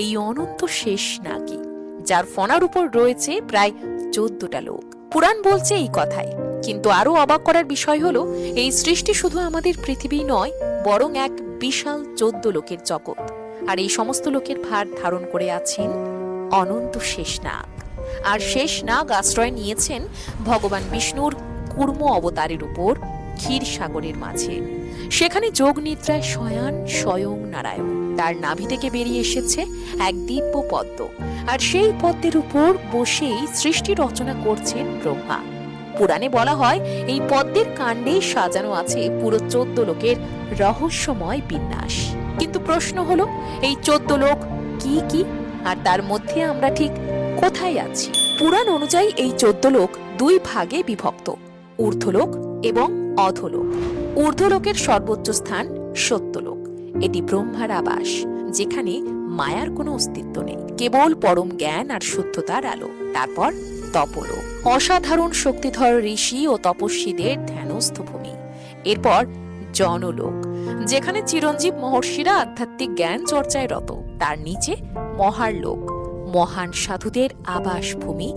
এই অনন্ত শেষ নাগী, যার ফনার উপর রয়েছে প্রায় 14টা লোক। পুরাণ বলছে এই কথাই, কিন্তু আরো অবাক করার বিষয় হলো এই সৃষ্টি শুধু আমাদের পৃথিবী নয়, বরং এক বিশাল 14 লোকের জগৎ। আর এই সমস্ত লোকের ভার ধারণ করে আছেন অনন্ত শেষনাগ। আর শেষনাগ আশ্রয় নিয়েছেন ভগবান বিষ্ণুর কুর্ম অবতারের উপর ক্ষীরসাগরের মাঝে। সেখানে যোগ নিদ্রায় শয়ান স্বয়ং নারায়ণ। তার নাভি থেকে বেরিয়ে এসেছে এক দিব্য পদ্ম, আর সেই পদ্মের উপর বসেই সৃষ্টি রচনা করছেন ব্রহ্মা। পুরাণে বলা হয় এই পদ্মের কাণ্ডেই সাজানো আছে পুরো 14 লোকের রহস্যময় বিন্যাস। কিন্তু প্রশ্ন হলো, এই 14 লোক কি কি, আর তার মধ্যে আমরা ঠিক কোথায় আছি? পুরাণ অনুযায়ী এই 14 লোক দুই ভাগে বিভক্ত, ঊর্ধ্বলোক এবং অধোলোক। ঊর্ধ্বলোকের সর্বোচ্চ স্থান সত্যলোক। এটি ব্রহ্মার আবাস, যেখানে মায়ার কোনো অস্তিত্ব নেই, কেবল পরম জ্ঞান আর শুদ্ধতার আলো। তারপর তপলোক, অসাধারণ শক্তিধর ঋষি ও তপস্বীদের ধ্যানস্থ ভূমি। এরপর জনলোক, যেখানে চিরঞ্জীব মহর্ষিরা আধ্যাত্মিক জ্ঞান চর্চায় রত। তার নিচে মহারলোক, মহান সাধুদের আবাস ভূমি,